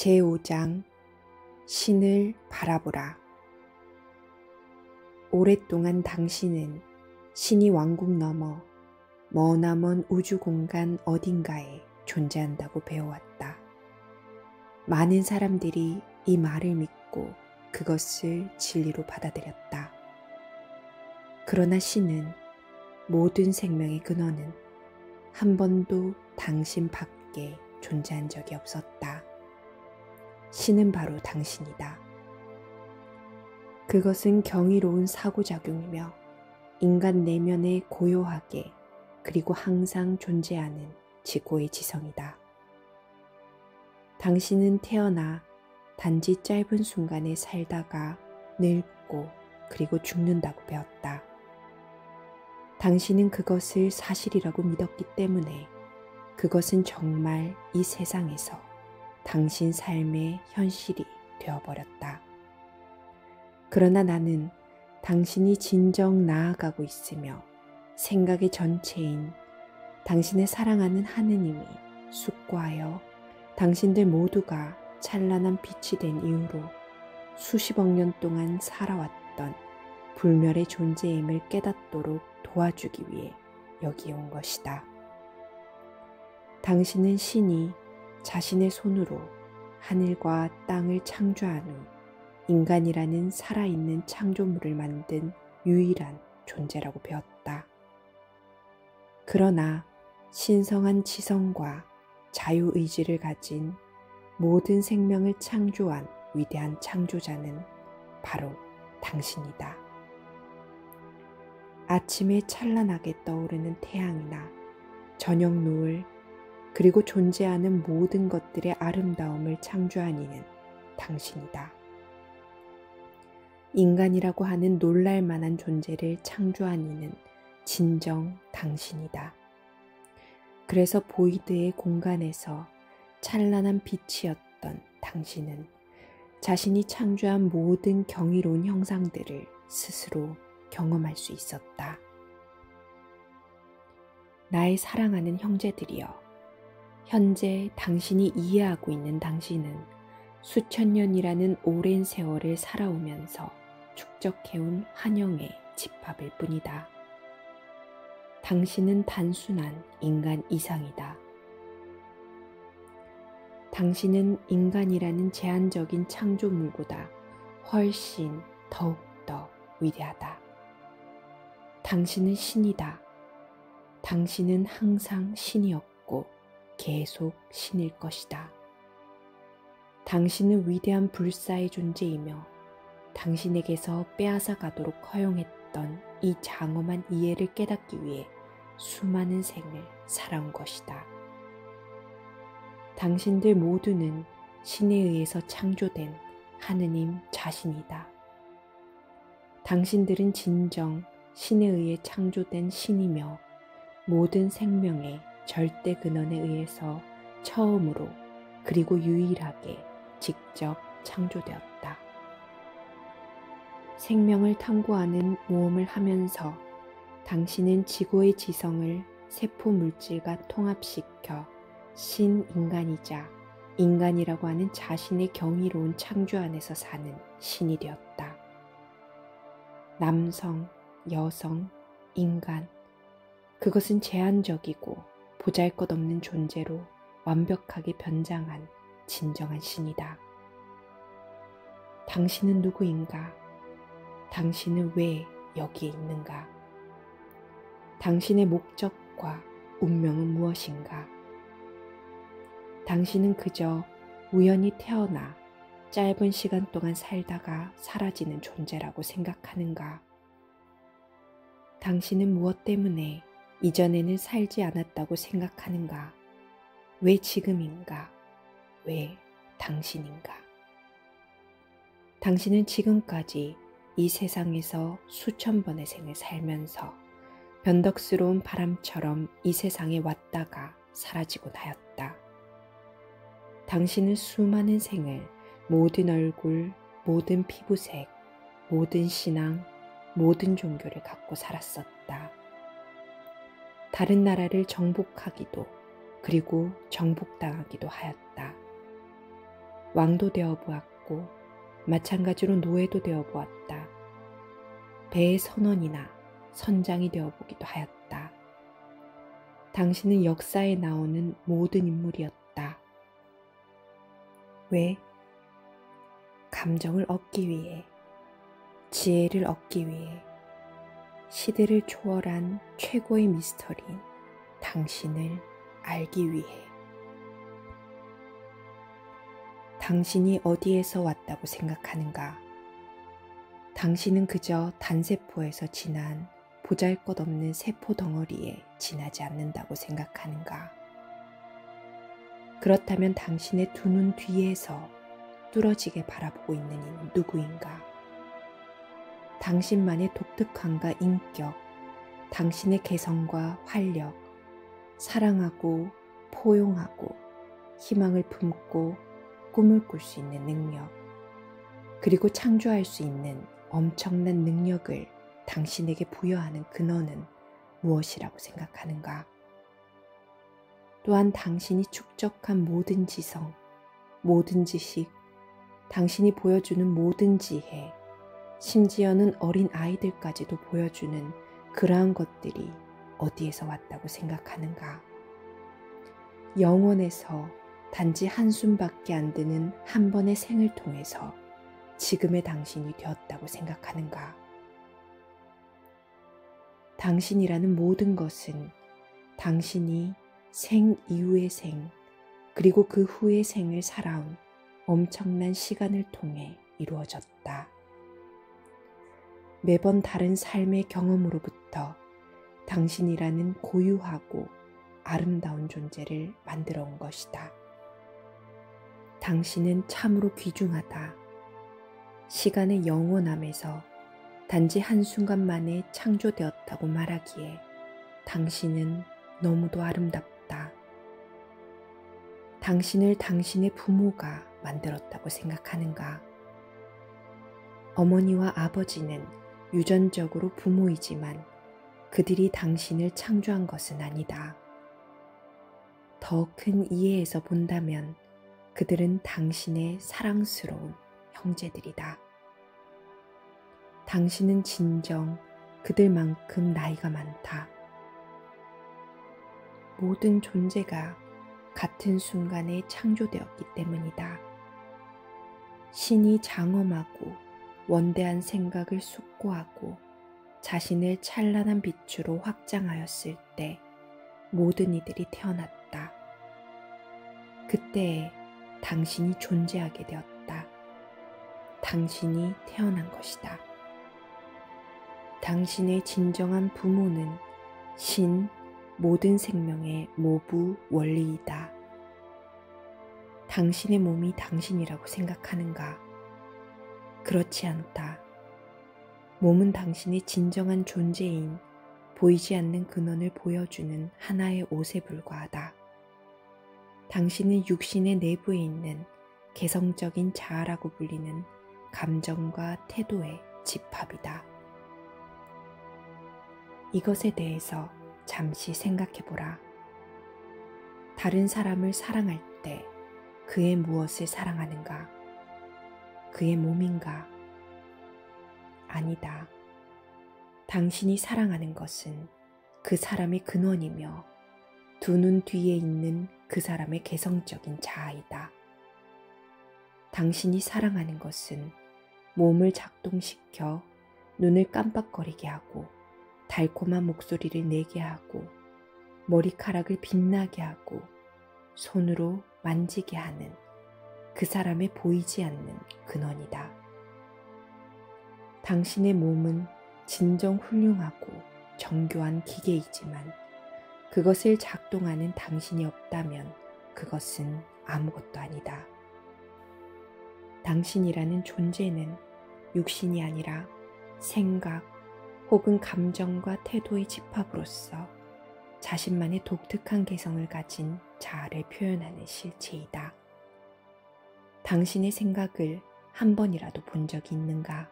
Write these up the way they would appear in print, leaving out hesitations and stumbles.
제5장 신을 바라보라. 오랫동안 당신은 신이 왕국 너머 머나먼 우주 공간 어딘가에 존재한다고 배워왔다. 많은 사람들이 이 말을 믿고 그것을 진리로 받아들였다. 그러나 신은 모든 생명의 근원은 한 번도 당신 밖에 존재한 적이 없었다. 신은 바로 당신이다. 그것은 경이로운 사고작용이며 인간 내면에 고요하게 그리고 항상 존재하는 지고의 지성이다. 당신은 태어나 단지 짧은 순간에 살다가 늙고 그리고 죽는다고 배웠다. 당신은 그것을 사실이라고 믿었기 때문에 그것은 정말 이 세상에서 당신 삶의 현실이 되어버렸다. 그러나 나는 당신이 진정 나아가고 있으며 생각의 전체인 당신의 사랑하는 하느님이 숙고하여 당신들 모두가 찬란한 빛이 된 이후로 수십억 년 동안 살아왔던 불멸의 존재임을 깨닫도록 도와주기 위해 여기에 온 것이다. 당신은 신이 자신의 손으로 하늘과 땅을 창조한 후 인간이라는 살아있는 창조물을 만든 유일한 존재라고 배웠다. 그러나 신성한 지성과 자유의지를 가진 모든 생명을 창조한 위대한 창조자는 바로 당신이다. 아침에 찬란하게 떠오르는 태양이나 저녁 노을 그리고 존재하는 모든 것들의 아름다움을 창조한 이는 당신이다. 인간이라고 하는 놀랄만한 존재를 창조한 이는 진정 당신이다. 그래서 보이드의 공간에서 찬란한 빛이었던 당신은 자신이 창조한 모든 경이로운 형상들을 스스로 경험할 수 있었다. 나의 사랑하는 형제들이여, 현재 당신이 이해하고 있는 당신은 수천 년이라는 오랜 세월을 살아오면서 축적해온 한영의 집합일 뿐이다. 당신은 단순한 인간 이상이다. 당신은 인간이라는 제한적인 창조물보다 훨씬 더욱더 위대하다. 당신은 신이다. 당신은 항상 신이었고 계속 신일 것이다. 당신은 위대한 불사의 존재이며 당신에게서 빼앗아 가도록 허용했던 이 장엄한 이해를 깨닫기 위해 수많은 생을 살아온 것이다. 당신들 모두는 신에 의해서 창조된 하느님 자신이다. 당신들은 진정 신에 의해 창조된 신이며 모든 생명의 절대 근원에 의해서 처음으로 그리고 유일하게 직접 창조되었다. 생명을 탐구하는 모험을 하면서 당신은 지구의 지성을 세포 물질과 통합시켜 신인간이자 인간이라고 하는 자신의 경이로운 창조 안에서 사는 신이 되었다. 남성, 여성, 인간, 그것은 제한적이고 보잘것없는 존재로 완벽하게 변장한 진정한 신이다. 당신은 누구인가? 당신은 왜 여기에 있는가? 당신의 목적과 운명은 무엇인가? 당신은 그저 우연히 태어나 짧은 시간 동안 살다가 사라지는 존재라고 생각하는가? 당신은 무엇 때문에 이전에는 살지 않았다고 생각하는가? 왜 지금인가? 왜 당신인가? 당신은 지금까지 이 세상에서 수천 번의 생을 살면서 변덕스러운 바람처럼 이 세상에 왔다가 사라지곤 하였다. 당신은 수많은 생을 모든 얼굴, 모든 피부색, 모든 신앙, 모든 종교를 갖고 살았었다. 다른 나라를 정복하기도 그리고 정복당하기도 하였다. 왕도 되어 보았고 마찬가지로 노예도 되어 보았다. 배의 선원이나 선장이 되어 보기도 하였다. 당신은 역사에 나오는 모든 인물이었다. 왜? 감정을 얻기 위해, 지혜를 얻기 위해, 시대를 초월한 최고의 미스터리인 당신을 알기 위해. 당신이 어디에서 왔다고 생각하는가? 당신은 그저 단세포에서 진한 보잘것없는 세포 덩어리에 지나지 않는다고 생각하는가? 그렇다면 당신의 두 눈 뒤에서 뚫어지게 바라보고 있는 이는 누구인가? 당신만의 독특함과 인격, 당신의 개성과 활력, 사랑하고 포용하고 희망을 품고 꿈을 꿀 수 있는 능력, 그리고 창조할 수 있는 엄청난 능력을 당신에게 부여하는 근원은 무엇이라고 생각하는가? 또한 당신이 축적한 모든 지성, 모든 지식, 당신이 보여주는 모든 지혜, 심지어는 어린 아이들까지도 보여주는 그러한 것들이 어디에서 왔다고 생각하는가? 영원에서 단지 한숨밖에 안 드는 한 번의 생을 통해서 지금의 당신이 되었다고 생각하는가? 당신이라는 모든 것은 당신이 생 이후의 생, 그리고 그 후의 생을 살아온 엄청난 시간을 통해 이루어졌다. 매번 다른 삶의 경험으로부터 당신이라는 고유하고 아름다운 존재를 만들어 온 것이다. 당신은 참으로 귀중하다. 시간의 영원함에서 단지 한순간 만에 창조되었다고 말하기에 당신은 너무도 아름답다. 당신을 당신의 부모가 만들었다고 생각하는가? 어머니와 아버지는 유전적으로 부모이지만 그들이 당신을 창조한 것은 아니다. 더 큰 이해에서 본다면 그들은 당신의 사랑스러운 형제들이다. 당신은 진정 그들만큼 나이가 많다. 모든 존재가 같은 순간에 창조되었기 때문이다. 신이 장엄하고 원대한 생각을 숙고하고 자신을 찬란한 빛으로 확장하였을 때 모든 이들이 태어났다. 그때에 당신이 존재하게 되었다. 당신이 태어난 것이다. 당신의 진정한 부모는 신, 모든 생명의 모부 원리이다. 당신의 몸이 당신이라고 생각하는가? 그렇지 않다. 몸은 당신의 진정한 존재인 보이지 않는 근원을 보여주는 하나의 옷에 불과하다. 당신은 육신의 내부에 있는 개성적인 자아라고 불리는 감정과 태도의 집합이다. 이것에 대해서 잠시 생각해보라. 다른 사람을 사랑할 때 그의 무엇을 사랑하는가? 그의 몸인가? 아니다. 당신이 사랑하는 것은 그 사람의 근원이며 두 눈 뒤에 있는 그 사람의 개성적인 자아이다. 당신이 사랑하는 것은 몸을 작동시켜 눈을 깜빡거리게 하고 달콤한 목소리를 내게 하고 머리카락을 빛나게 하고 손으로 만지게 하는 그 사람의 보이지 않는 근원이다. 당신의 몸은 진정 훌륭하고 정교한 기계이지만 그것을 작동하는 당신이 없다면 그것은 아무것도 아니다. 당신이라는 존재는 육신이 아니라 생각 혹은 감정과 태도의 집합으로서 자신만의 독특한 개성을 가진 자아를 표현하는 실체이다. 당신의 생각을 한 번이라도 본 적이 있는가?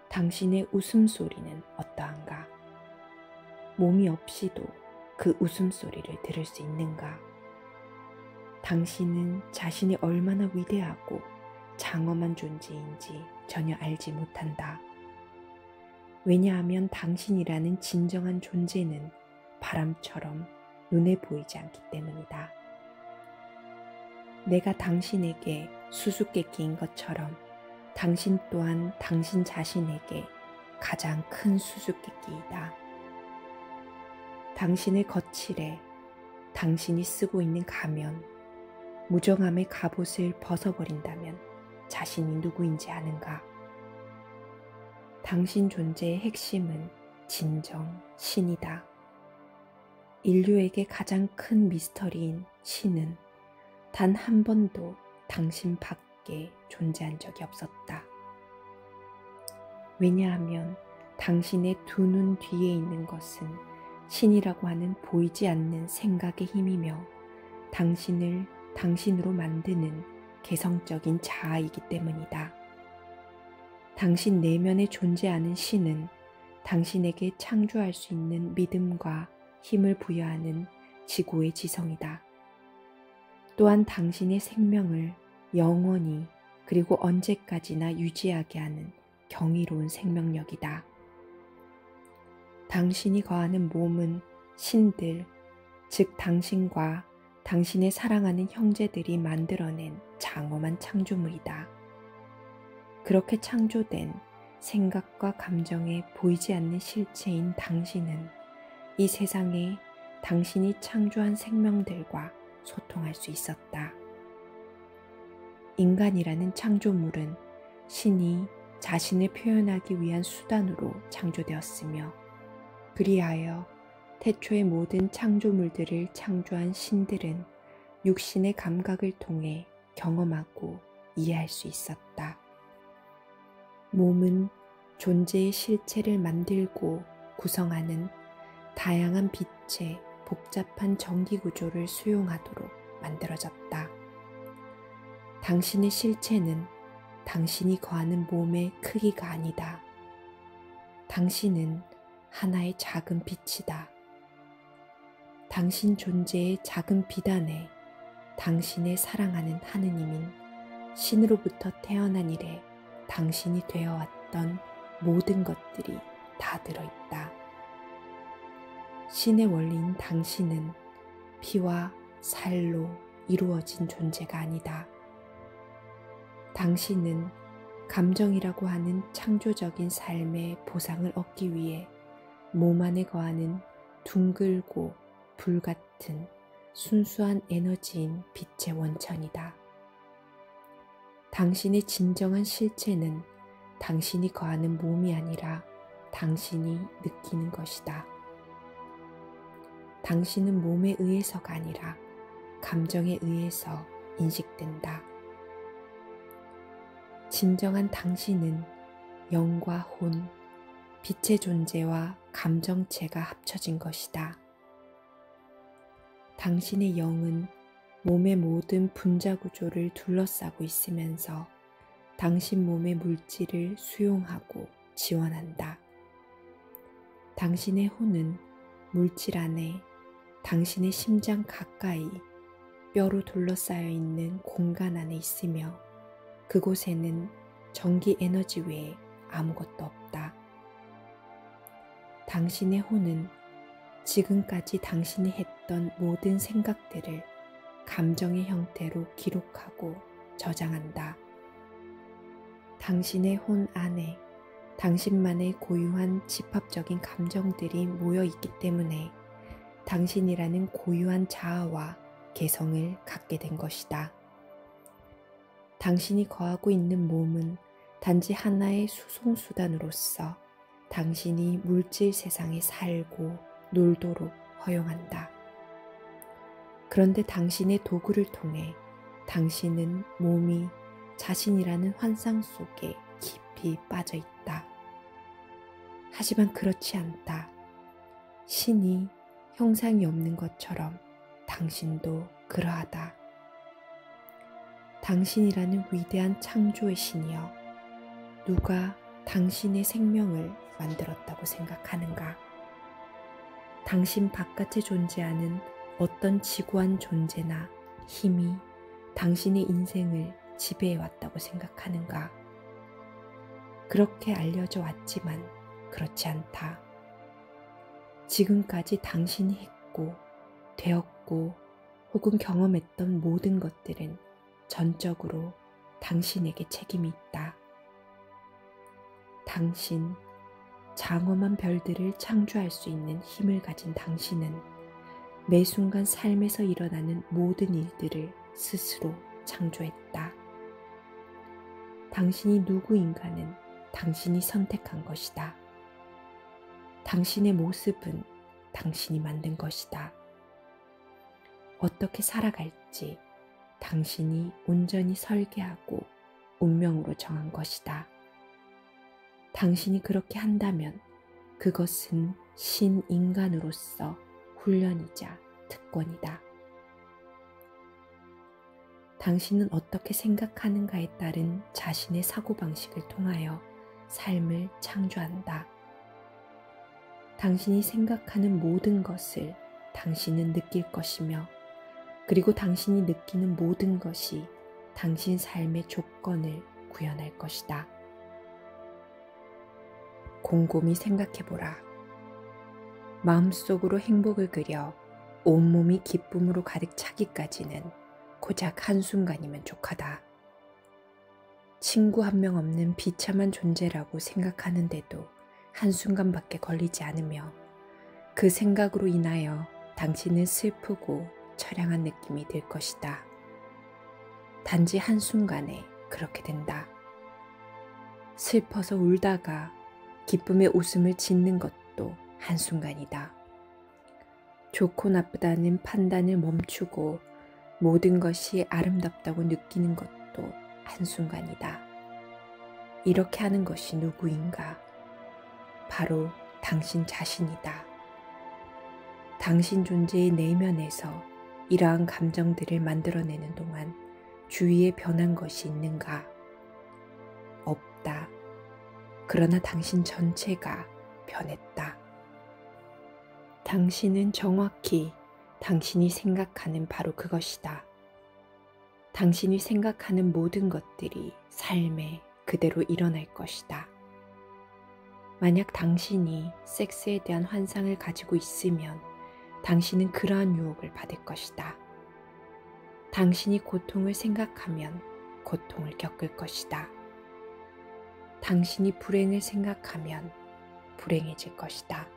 당신의 웃음소리는 어떠한가? 몸이 없이도 그 웃음소리를 들을 수 있는가? 당신은 자신이 얼마나 위대하고 장엄한 존재인지 전혀 알지 못한다. 왜냐하면 당신이라는 진정한 존재는 바람처럼 눈에 보이지 않기 때문이다. 내가 당신에게 수수께끼인 것처럼 당신 또한 당신 자신에게 가장 큰 수수께끼이다. 당신의 거칠에 당신이 쓰고 있는 가면, 무정함의 갑옷을 벗어버린다면 자신이 누구인지 아는가? 당신 존재의 핵심은 진정 신이다. 인류에게 가장 큰 미스터리인 신은 단 한 번도 당신 밖에 존재한 적이 없었다. 왜냐하면 당신의 두 눈 뒤에 있는 것은 신이라고 하는 보이지 않는 생각의 힘이며 당신을 당신으로 만드는 개성적인 자아이기 때문이다. 당신 내면에 존재하는 신은 당신에게 창조할 수 있는 믿음과 힘을 부여하는 지구의 지성이다. 또한 당신의 생명을 영원히 그리고 언제까지나 유지하게 하는 경이로운 생명력이다. 당신이 거하는 몸은 신들, 즉 당신과 당신의 사랑하는 형제들이 만들어낸 장엄한 창조물이다. 그렇게 창조된 생각과 감정에 보이지 않는 실체인 당신은 이 세상에 당신이 창조한 생명들과 소통할 수 있었다. 인간이라는 창조물은 신이 자신을 표현하기 위한 수단으로 창조되었으며 그리하여 태초의 모든 창조물들을 창조한 신들은 육신의 감각을 통해 경험하고 이해할 수 있었다. 몸은 존재의 실체를 만들고 구성하는 다양한 빛의 복잡한 전기 구조를 수용하도록 만들어졌다. 당신의 실체는 당신이 거하는 몸의 크기가 아니다. 당신은 하나의 작은 빛이다. 당신 존재의 작은 빛 안에 당신의 사랑하는 하느님인 신으로부터 태어난 이래 당신이 되어왔던 모든 것들이 다 들어있다. 신의 원리인 당신은 피와 살로 이루어진 존재가 아니다. 당신은 감정이라고 하는 창조적인 삶의 보상을 얻기 위해 몸 안에 거하는 둥글고 불같은 순수한 에너지인 빛의 원천이다. 당신의 진정한 실체는 당신이 거하는 몸이 아니라 당신이 느끼는 것이다. 당신은 몸에 의해서가 아니라 감정에 의해서 인식된다. 진정한 당신은 영과 혼, 빛의 존재와 감정체가 합쳐진 것이다. 당신의 영은 몸의 모든 분자 구조를 둘러싸고 있으면서 당신 몸의 물질을 수용하고 지원한다. 당신의 혼은 물질 안에 당신의 심장 가까이 뼈로 둘러싸여 있는 공간 안에 있으며 그곳에는 전기 에너지 외에 아무것도 없다. 당신의 혼은 지금까지 당신이 했던 모든 생각들을 감정의 형태로 기록하고 저장한다. 당신의 혼 안에 당신만의 고유한 집합적인 감정들이 모여 있기 때문에 당신이라는 고유한 자아와 개성을 갖게 된 것이다. 당신이 거하고 있는 몸은 단지 하나의 수송수단으로서 당신이 물질 세상에 살고 놀도록 허용한다. 그런데 당신의 도구를 통해 당신은 몸이 자신이라는 환상 속에 깊이 빠져 있다. 하지만 그렇지 않다. 신이 형상이 없는 것처럼 당신도 그러하다. 당신이라는 위대한 창조의 신이여, 누가 당신의 생명을 만들었다고 생각하는가? 당신 바깥에 존재하는 어떤 지구한 존재나 힘이 당신의 인생을 지배해왔다고 생각하는가? 그렇게 알려져 왔지만 그렇지 않다. 지금까지 당신이 했고, 되었고, 혹은 경험했던 모든 것들은 전적으로 당신에게 책임이 있다. 당신, 장엄한 별들을 창조할 수 있는 힘을 가진 당신은 매 순간 삶에서 일어나는 모든 일들을 스스로 창조했다. 당신이 누구인가는 당신이 선택한 것이다. 당신의 모습은 당신이 만든 것이다. 어떻게 살아갈지 당신이 온전히 설계하고 운명으로 정한 것이다. 당신이 그렇게 한다면 그것은 신인간으로서 훈련이자 특권이다. 당신은 어떻게 생각하는가에 따른 자신의 사고방식을 통하여 삶을 창조한다. 당신이 생각하는 모든 것을 당신은 느낄 것이며, 그리고 당신이 느끼는 모든 것이 당신 삶의 조건을 구현할 것이다. 곰곰이 생각해보라. 마음속으로 행복을 그려 온몸이 기쁨으로 가득 차기까지는 고작 한순간이면 족하다. 친구 한 명 없는 비참한 존재라고 생각하는데도 한순간밖에 걸리지 않으며, 그 생각으로 인하여 당신은 슬프고 처량한 느낌이 들 것이다. 단지 한순간에 그렇게 된다. 슬퍼서 울다가 기쁨의 웃음을 짓는 것도 한순간이다. 좋고 나쁘다는 판단을 멈추고 모든 것이 아름답다고 느끼는 것도 한순간이다. 이렇게 하는 것이 누구인가? 바로 당신 자신이다. 당신 존재의 내면에서 이러한 감정들을 만들어내는 동안 주위에 변한 것이 있는가? 없다. 그러나 당신 전체가 변했다. 당신은 정확히 당신이 생각하는 바로 그것이다. 당신이 생각하는 모든 것들이 삶에 그대로 일어날 것이다. 만약 당신이 섹스에 대한 환상을 가지고 있으면 당신은 그러한 유혹을 받을 것이다. 당신이 고통을 생각하면 고통을 겪을 것이다. 당신이 불행을 생각하면 불행해질 것이다.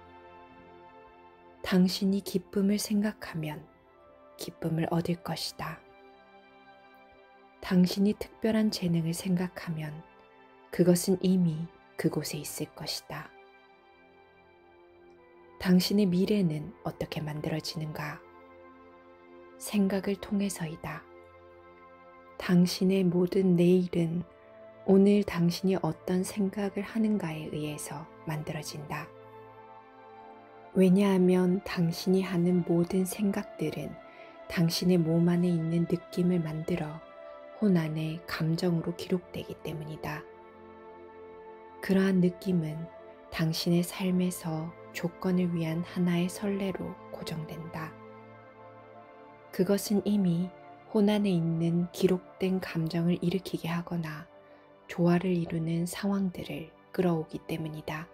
당신이 기쁨을 생각하면 기쁨을 얻을 것이다. 당신이 특별한 재능을 생각하면 그것은 이미 그곳에 있을 것이다. 당신의 미래는 어떻게 만들어지는가? 생각을 통해서이다. 당신의 모든 내일은 오늘 당신이 어떤 생각을 하는가에 의해서 만들어진다. 왜냐하면 당신이 하는 모든 생각들은 당신의 몸 안에 있는 느낌을 만들어 혼 안의 감정으로 기록되기 때문이다. 그러한 느낌은 당신의 삶에서 조건을 위한 하나의 선례로 고정된다. 그것은 이미 혼 안에 있는 기록된 감정을 일으키게 하거나 조화를 이루는 상황들을 끌어오기 때문이다.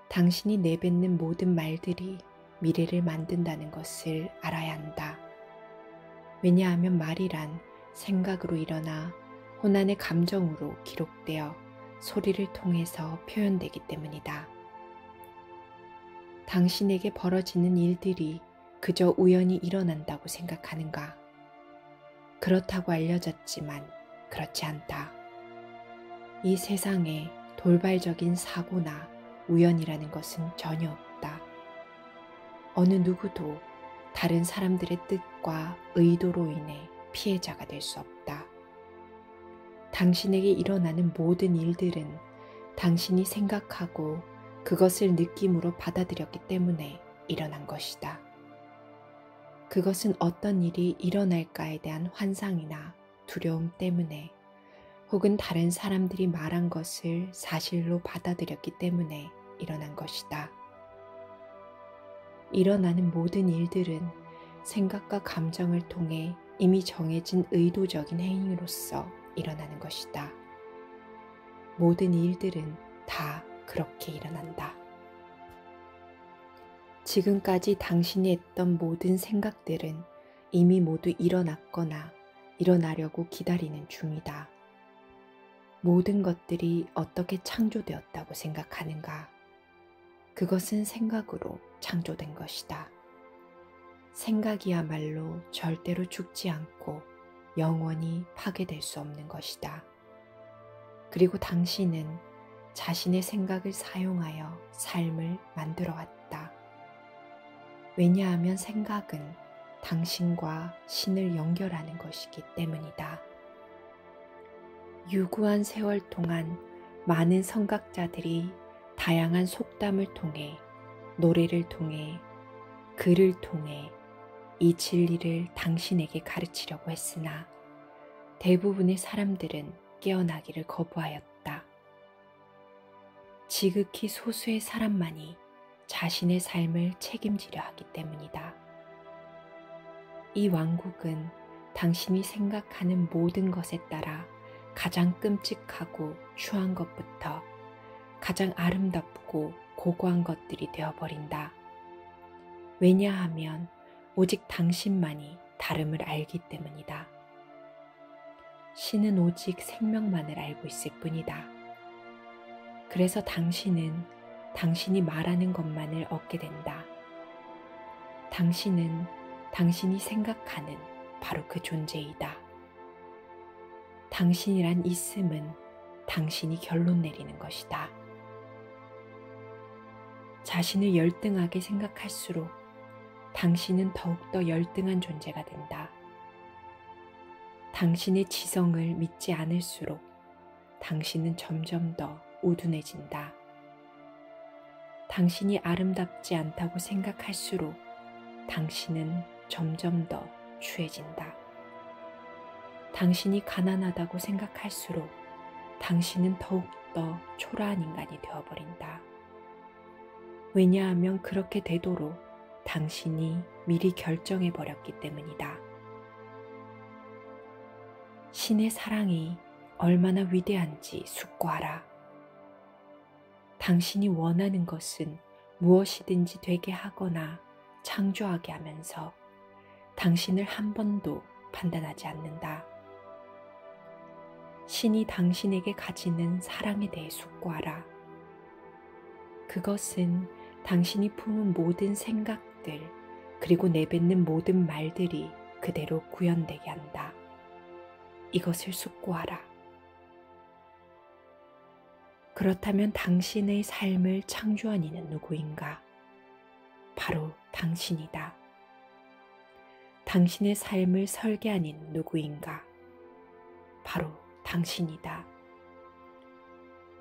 당신이 내뱉는 모든 말들이 미래를 만든다는 것을 알아야 한다. 왜냐하면 말이란 생각으로 일어나 혼 안의 감정으로 기록되어 소리를 통해서 표현되기 때문이다. 당신에게 벌어지는 일들이 그저 우연히 일어난다고 생각하는가? 그렇다고 알려졌지만 그렇지 않다. 이 세상에 돌발적인 사고나 우연이라는 것은 전혀 없다. 어느 누구도 다른 사람들의 뜻과 의도로 인해 피해자가 될 수 없다. 당신에게 일어나는 모든 일들은 당신이 생각하고 그것을 느낌으로 받아들였기 때문에 일어난 것이다. 그것은 어떤 일이 일어날까에 대한 환상이나 두려움 때문에, 혹은 다른 사람들이 말한 것을 사실로 받아들였기 때문에 일어난 것이다. 일어나는 모든 일들은 생각과 감정을 통해 이미 정해진 의도적인 행위로서 일어나는 것이다. 모든 일들은 다 그렇게 일어난다. 지금까지 당신이 했던 모든 생각들은 이미 모두 일어났거나 일어나려고 기다리는 중이다. 모든 것들이 어떻게 창조되었다고 생각하는가? 그것은 생각으로 창조된 것이다. 생각이야말로 절대로 죽지 않고 영원히 파괴될 수 없는 것이다. 그리고 당신은 자신의 생각을 사용하여 삶을 만들어 왔다. 왜냐하면 생각은 당신과 신을 연결하는 것이기 때문이다. 유구한 세월 동안 많은 선각자들이 다양한 속담을 통해, 노래를 통해, 글을 통해 이 진리를 당신에게 가르치려고 했으나 대부분의 사람들은 깨어나기를 거부하였다. 지극히 소수의 사람만이 자신의 삶을 책임지려 하기 때문이다. 이 왕국은 당신이 생각하는 모든 것에 따라 가장 끔찍하고 추한 것부터 가장 아름답고 고고한 것들이 되어버린다. 왜냐하면 오직 당신만이 다름을 알기 때문이다. 신은 오직 생명만을 알고 있을 뿐이다. 그래서 당신은 당신이 말하는 것만을 얻게 된다. 당신은 당신이 생각하는 바로 그 존재이다. 당신이란 있음은 당신이 결론 내리는 것이다. 자신을 열등하게 생각할수록 당신은 더욱더 열등한 존재가 된다. 당신의 지성을 믿지 않을수록 당신은 점점 더 우둔해진다. 당신이 아름답지 않다고 생각할수록 당신은 점점 더 추해진다. 당신이 가난하다고 생각할수록 당신은 더욱더 초라한 인간이 되어버린다. 왜냐하면 그렇게 되도록 당신이 미리 결정해버렸기 때문이다. 신의 사랑이 얼마나 위대한지 숙고하라. 당신이 원하는 것은 무엇이든지 되게 하거나 창조하게 하면서 당신을 한 번도 판단하지 않는다. 신이 당신에게 가지는 사랑에 대해 숙고하라. 그것은 당신이 품은 모든 생각들 그리고 내뱉는 모든 말들이 그대로 구현되게 한다. 이것을 숙고하라. 그렇다면 당신의 삶을 창조한 이는 누구인가? 바로 당신이다. 당신의 삶을 설계한 이는 누구인가? 바로 당신이다.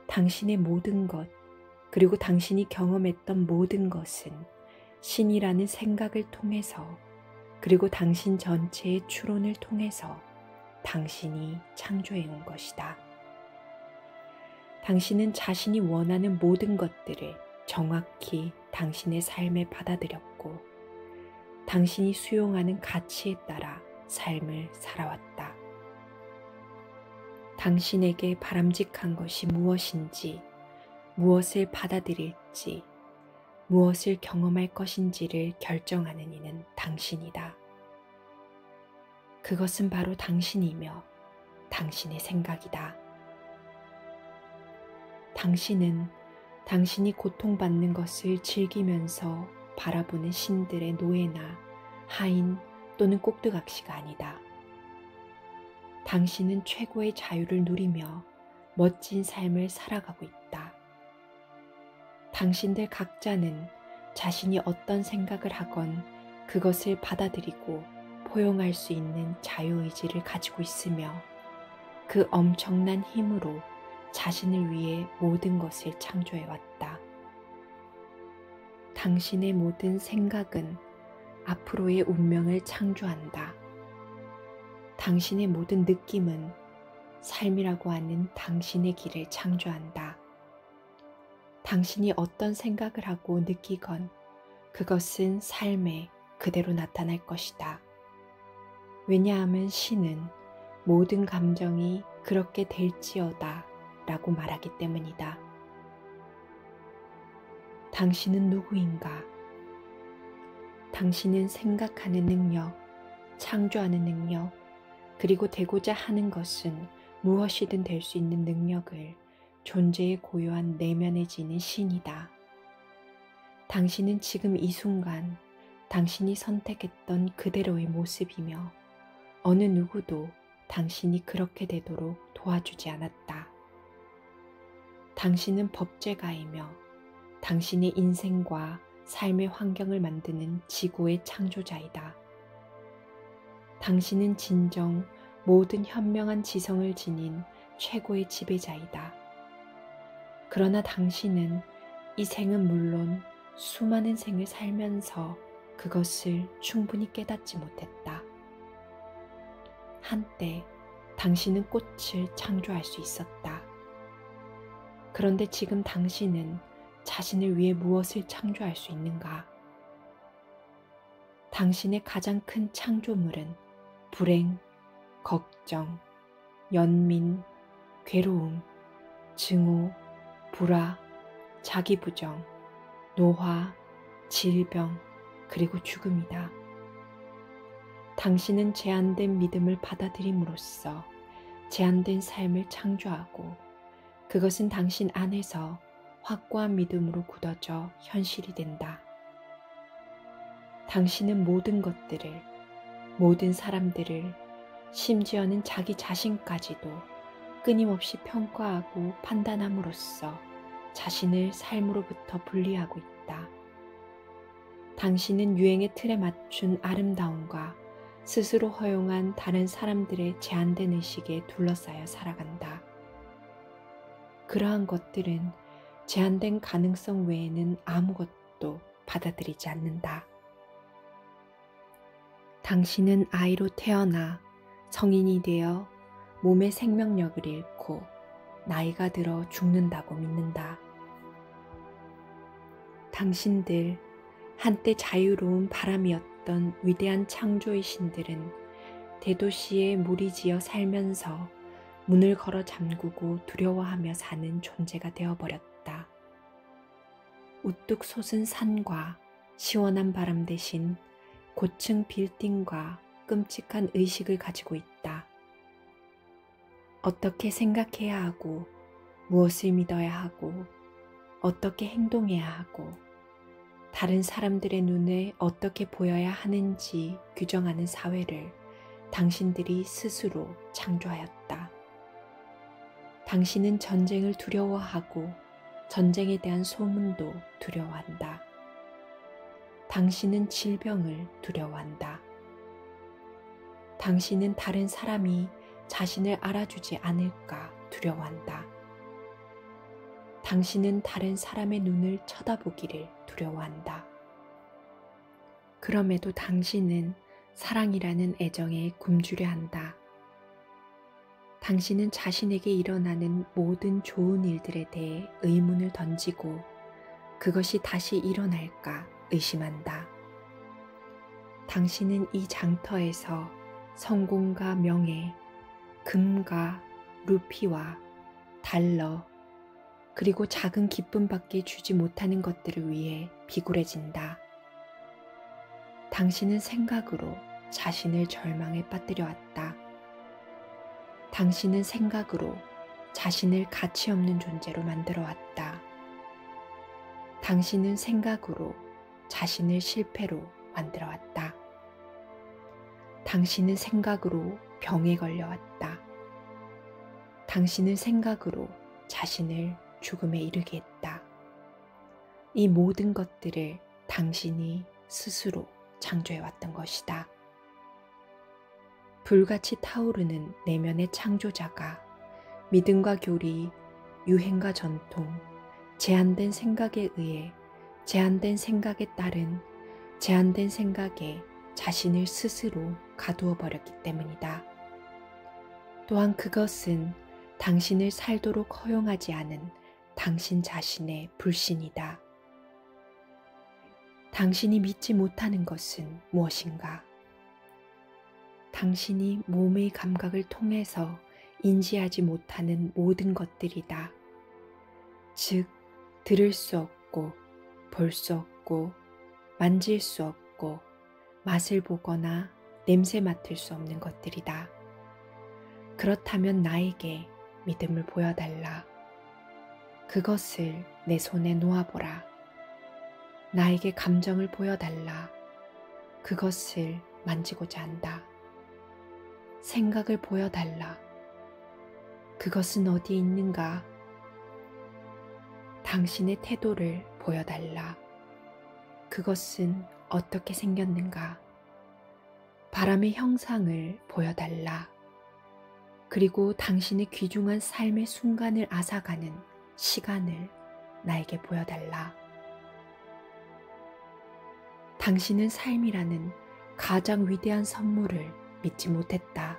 당신의 모든 것, 그리고 당신이 경험했던 모든 것은 신이라는 생각을 통해서, 그리고 당신 전체의 추론을 통해서 당신이 창조해 온 것이다. 당신은 자신이 원하는 모든 것들을 정확히 당신의 삶에 받아들였고, 당신이 수용하는 가치에 따라 삶을 살아왔다. 당신에게 바람직한 것이 무엇인지, 무엇을 받아들일지, 무엇을 경험할 것인지를 결정하는 이는 당신이다. 그것은 바로 당신이며 당신의 생각이다. 당신은 당신이 고통받는 것을 즐기면서 바라보는 신들의 노예나 하인 또는 꼭두각시가 아니다. 당신은 최고의 자유를 누리며 멋진 삶을 살아가고 있다. 당신들 각자는 자신이 어떤 생각을 하건 그것을 받아들이고 포용할 수 있는 자유의지를 가지고 있으며 그 엄청난 힘으로 자신을 위해 모든 것을 창조해왔다. 당신의 모든 생각은 앞으로의 운명을 창조한다. 당신의 모든 느낌은 삶이라고 하는 당신의 길을 창조한다. 당신이 어떤 생각을 하고 느끼건 그것은 삶의 그대로 나타날 것이다. 왜냐하면 신은 모든 감정이 그렇게 될지어다 라고 말하기 때문이다. 당신은 누구인가? 당신은 생각하는 능력, 창조하는 능력, 그리고 되고자 하는 것은 무엇이든 될 수 있는 능력을 존재의 고요한 내면에 지닌 신이다. 당신은 지금 이 순간 당신이 선택했던 그대로의 모습이며 어느 누구도 당신이 그렇게 되도록 도와주지 않았다. 당신은 법제가이며 당신의 인생과 삶의 환경을 만드는 지구의 창조자이다. 당신은 진정 모든 현명한 지성을 지닌 최고의 지배자이다. 그러나 당신은 이 생은 물론 수많은 생을 살면서 그것을 충분히 깨닫지 못했다. 한때 당신은 꽃을 창조할 수 있었다. 그런데 지금 당신은 자신을 위해 무엇을 창조할 수 있는가? 당신의 가장 큰 창조물은 불행, 걱정, 연민, 괴로움, 증오, 불화, 자기부정, 노화, 질병, 그리고 죽음이다. 당신은 제한된 믿음을 받아들임으로써 제한된 삶을 창조하고 그것은 당신 안에서 확고한 믿음으로 굳어져 현실이 된다. 당신은 모든 것들을, 모든 사람들을, 심지어는 자기 자신까지도 끊임없이 평가하고 판단함으로써 자신을 삶으로부터 분리하고 있다. 당신은 유행의 틀에 맞춘 아름다움과 스스로 허용한 다른 사람들의 제한된 의식에 둘러싸여 살아간다. 그러한 것들은 제한된 가능성 외에는 아무것도 받아들이지 않는다. 당신은 아이로 태어나 성인이 되어 몸의 생명력을 잃고 나이가 들어 죽는다고 믿는다. 당신들, 한때 자유로운 바람이었던 위대한 창조의 신들은 대도시에 무리지어 살면서 문을 걸어 잠그고 두려워하며 사는 존재가 되어버렸다. 우뚝 솟은 산과 시원한 바람 대신 고층 빌딩과 끔찍한 의식을 가지고 있다. 어떻게 생각해야 하고, 무엇을 믿어야 하고, 어떻게 행동해야 하고, 다른 사람들의 눈에 어떻게 보여야 하는지 규정하는 사회를 당신들이 스스로 창조하였다. 당신은 전쟁을 두려워하고 전쟁에 대한 소문도 두려워한다. 당신은 질병을 두려워한다. 당신은 다른 사람이 자신을 알아주지 않을까 두려워한다. 당신은 다른 사람의 눈을 쳐다보기를 두려워한다. 그럼에도 당신은 사랑이라는 애정에 굶주려 한다. 당신은 자신에게 일어나는 모든 좋은 일들에 대해 의문을 던지고 그것이 다시 일어날까 의심한다. 당신은 이 장터에서 성공과 명예, 금과 루피와 달러, 그리고 작은 기쁨밖에 주지 못하는 것들을 위해 비굴해진다. 당신은 생각으로 자신을 절망에 빠뜨려 왔다. 당신은 생각으로 자신을 가치 없는 존재로 만들어 왔다. 당신은 생각으로 자신을 실패로 만들어 왔다. 당신은 생각으로 병에 걸려왔다. 당신은 생각으로 자신을 죽음에 이르게 했다. 이 모든 것들을 당신이 스스로 창조해왔던 것이다. 불같이 타오르는 내면의 창조자가 믿음과 교리, 유행과 전통, 제한된 생각에 의해 제한된 생각에 따른 제한된 생각에 자신을 스스로 가두어 버렸기 때문이다. 또한 그것은 당신을 살도록 허용하지 않은 당신 자신의 불신이다. 당신이 믿지 못하는 것은 무엇인가? 당신이 몸의 감각을 통해서 인지하지 못하는 모든 것들이다. 즉, 들을 수 없고, 볼 수 없고, 만질 수 없고, 맛을 보거나 냄새 맡을 수 없는 것들이다. 그렇다면 나에게 믿음을 보여달라. 그것을 내 손에 놓아보라. 나에게 감정을 보여달라. 그것을 만지고자 한다. 생각을 보여달라. 그것은 어디에 있는가? 당신의 태도를 보여달라. 그것은 어떻게 생겼는가? 바람의 형상을 보여달라. 그리고 당신의 귀중한 삶의 순간을 앗아가는 시간을 나에게 보여달라. 당신은 삶이라는 가장 위대한 선물을 믿지 못했다.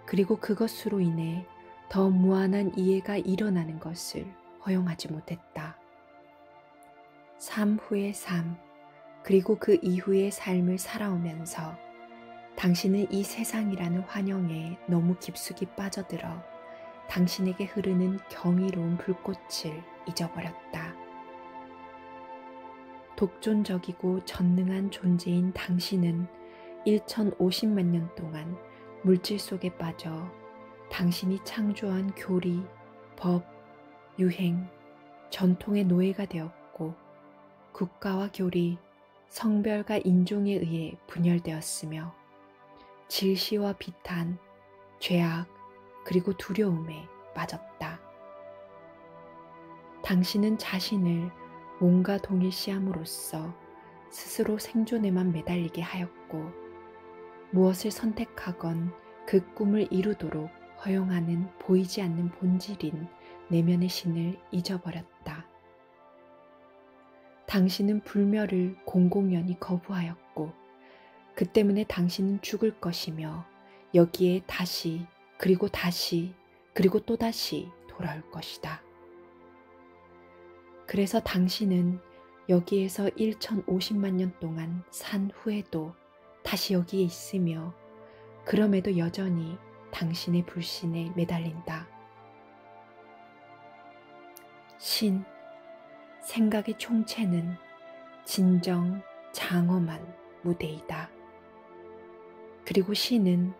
그리고 그것으로 인해 더 무한한 이해가 일어나는 것을 허용하지 못했다. 삶 후의 삶, 그리고 그 이후의 삶을 살아오면서 당신은 이 세상이라는 환영에 너무 깊숙이 빠져들어 당신에게 흐르는 경이로운 불꽃을 잊어버렸다. 독존적이고 전능한 존재인 당신은 1050만 년 동안 물질 속에 빠져 당신이 창조한 교리, 법, 유행, 전통의 노예가 되었고 국가와 교리, 성별과 인종에 의해 분열되었으며 질시와 비탄, 죄악, 그리고 두려움에 빠졌다. 당신은 자신을 몸과 동일시함으로써 스스로 생존에만 매달리게 하였고 무엇을 선택하건 그 꿈을 이루도록 허용하는 보이지 않는 본질인 내면의 신을 잊어버렸다. 당신은 불멸을 공공연히 거부하였고 그 때문에 당신은 죽을 것이며 여기에 다시 그리고 다시 그리고 또다시 돌아올 것이다. 그래서 당신은 여기에서 1050만 년 동안 산 후에도 다시 여기에 있으며 그럼에도 여전히 당신의 불신에 매달린다. 신, 생각의 총체는 진정 장엄한 무대이다. 그리고 신은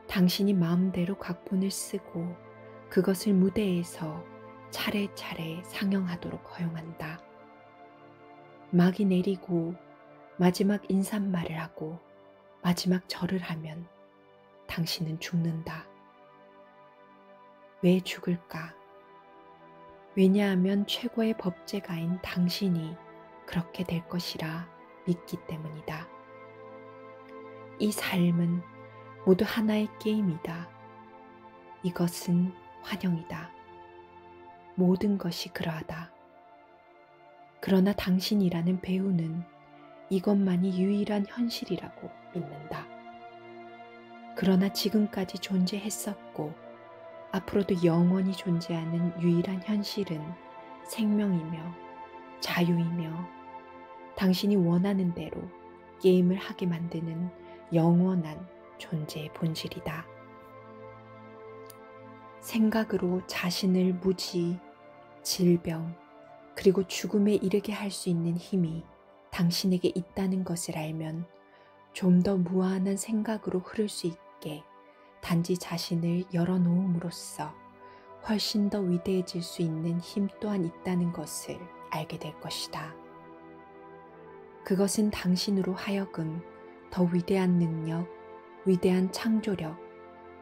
당신이 마음대로 각본을 쓰고 그것을 무대에서 차례차례 상영하도록 허용한다. 막이 내리고 마지막 인사말을 하고 마지막 절을 하면 당신은 죽는다. 왜 죽을까? 왜냐하면 최고의 법제가인 당신이 그렇게 될 것이라 믿기 때문이다. 이 삶은 모두 하나의 게임이다. 이것은 환영이다. 모든 것이 그러하다. 그러나 당신이라는 배우는 이것만이 유일한 현실이라고 믿는다. 그러나 지금까지 존재했었고 앞으로도 영원히 존재하는 유일한 현실은 생명이며 자유이며 당신이 원하는 대로 게임을 하게 만드는 영원한 존재의 본질이다. 생각으로 자신을 무지, 질병, 그리고 죽음에 이르게 할 수 있는 힘이 당신에게 있다는 것을 알면 좀 더 무한한 생각으로 흐를 수 있게 단지 자신을 열어놓음으로써 훨씬 더 위대해질 수 있는 힘 또한 있다는 것을 알게 될 것이다. 그것은 당신으로 하여금 더 위대한 능력, 위대한 창조력,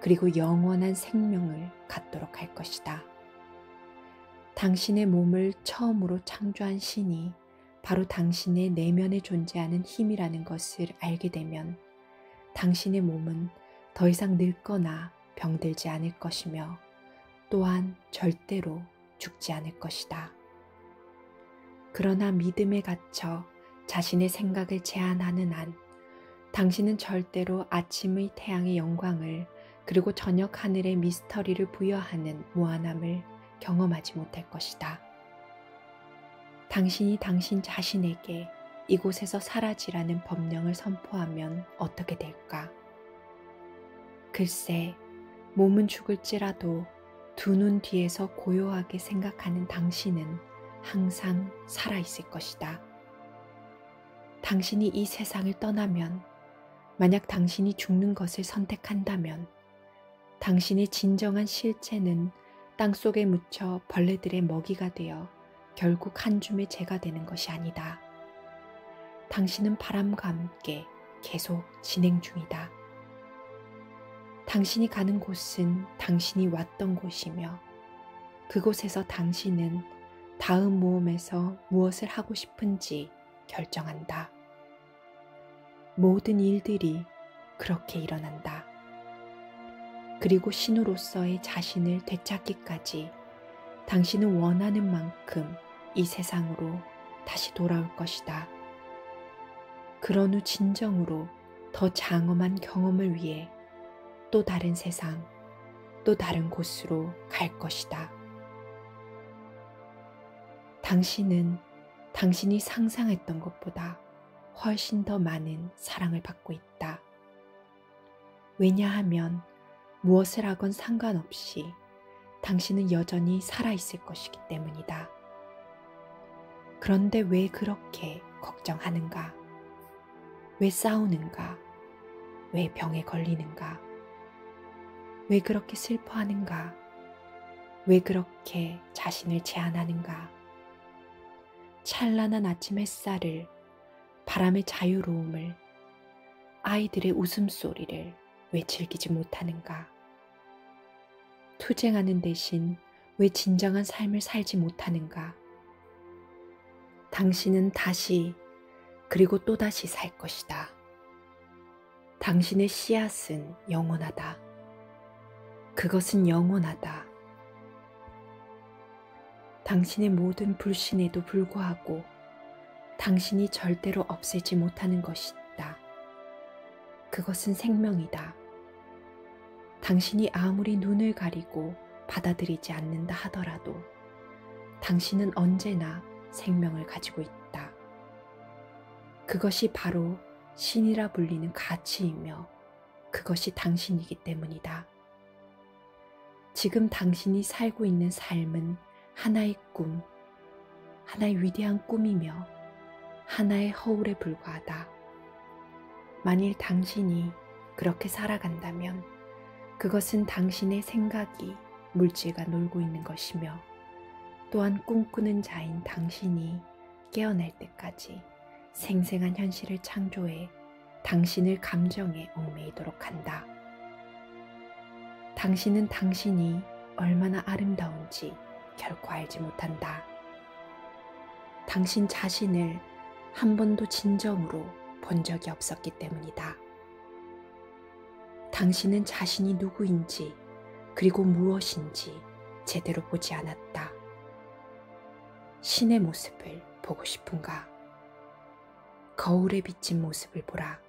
그리고 영원한 생명을 갖도록 할 것이다. 당신의 몸을 처음으로 창조한 신이 바로 당신의 내면에 존재하는 힘이라는 것을 알게 되면 당신의 몸은 더 이상 늙거나 병들지 않을 것이며 또한 절대로 죽지 않을 것이다. 그러나 믿음에 갇혀 자신의 생각을 제한하는 한 당신은 절대로 아침의 태양의 영광을 그리고 저녁 하늘의 미스터리를 부여하는 무한함을 경험하지 못할 것이다. 당신이 당신 자신에게 이곳에서 사라지라는 법령을 선포하면 어떻게 될까? 글쎄, 몸은 죽을지라도 두 눈 뒤에서 고요하게 생각하는 당신은 항상 살아있을 것이다. 당신이 이 세상을 떠나면, 만약 당신이 죽는 것을 선택한다면, 당신의 진정한 실체는 땅속에 묻혀 벌레들의 먹이가 되어 결국 한 줌의 재가 되는 것이 아니다. 당신은 바람과 함께 계속 진행 중이다. 당신이 가는 곳은 당신이 왔던 곳이며, 그곳에서 당신은 다음 모험에서 무엇을 하고 싶은지 결정한다. 모든 일들이 그렇게 일어난다. 그리고 신우로서의 자신을 되찾기까지 당신은 원하는 만큼 이 세상으로 다시 돌아올 것이다. 그런 후 진정으로 더 장엄한 경험을 위해 또 다른 세상, 또 다른 곳으로 갈 것이다. 당신은 당신이 상상했던 것보다 훨씬 더 많은 사랑을 받고 있다. 왜냐하면 무엇을 하건 상관없이 당신은 여전히 살아있을 것이기 때문이다. 그런데 왜 그렇게 걱정하는가? 왜 싸우는가? 왜 병에 걸리는가? 왜 그렇게 슬퍼하는가? 왜 그렇게 자신을 제한하는가? 찬란한 아침 햇살을, 바람의 자유로움을, 아이들의 웃음소리를 왜 즐기지 못하는가? 투쟁하는 대신 왜 진정한 삶을 살지 못하는가? 당신은 다시 그리고 또다시 살 것이다. 당신의 씨앗은 영원하다. 그것은 영원하다. 당신의 모든 불신에도 불구하고 당신이 절대로 없애지 못하는 것이 있다. 그것은 생명이다. 당신이 아무리 눈을 가리고 받아들이지 않는다 하더라도 당신은 언제나 생명을 가지고 있다. 그것이 바로 신이라 불리는 가치이며 그것이 당신이기 때문이다. 지금 당신이 살고 있는 삶은 하나의 꿈, 하나의 위대한 꿈이며 하나의 허울에 불과하다. 만일 당신이 그렇게 살아간다면 그것은 당신의 생각이 물질과 놀고 있는 것이며 또한 꿈꾸는 자인 당신이 깨어날 때까지 생생한 현실을 창조해 당신을 감정에 얽매이도록 한다. 당신은 당신이 얼마나 아름다운지 결코 알지 못한다. 당신 자신을 한 번도 진정으로 본 적이 없었기 때문이다. 당신은 자신이 누구인지 그리고 무엇인지 제대로 보지 않았다. 신의 모습을 보고 싶은가? 거울에 비친 모습을 보라.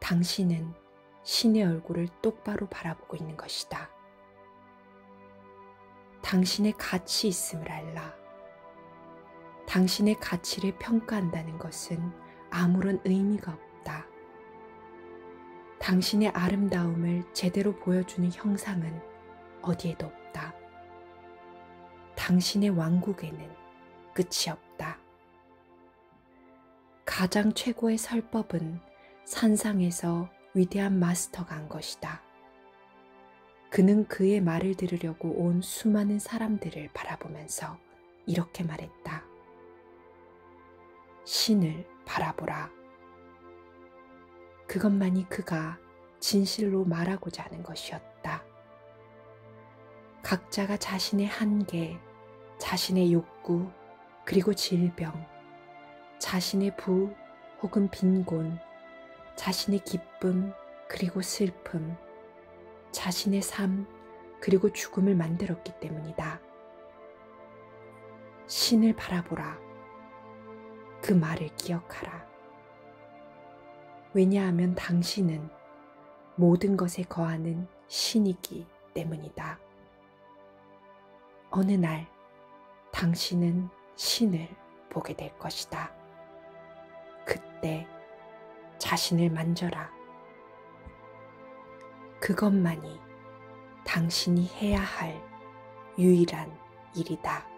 당신은 신의 얼굴을 똑바로 바라보고 있는 것이다. 당신의 가치 있음을 알라. 당신의 가치를 평가한다는 것은 아무런 의미가 없다. 당신의 아름다움을 제대로 보여주는 형상은 어디에도 없다. 당신의 왕국에는 끝이 없다. 가장 최고의 설법은 산상에서 위대한 마스터가 한 것이다. 그는 그의 말을 들으려고 온 수많은 사람들을 바라보면서 이렇게 말했다. 신을 바라보라. 그것만이 그가 진실로 말하고자 하는 것이었다. 각자가 자신의 한계, 자신의 욕구, 그리고 질병, 자신의 부 혹은 빈곤, 자신의 기쁨, 그리고 슬픔, 자신의 삶, 그리고 죽음을 만들었기 때문이다. 신을 바라보라. 그 말을 기억하라. 왜냐하면 당신은 모든 것에 거하는 신이기 때문이다. 어느 날 당신은 신을 보게 될 것이다. 그때 자신을 만져라. 그것만이 당신이 해야 할 유일한 일이다.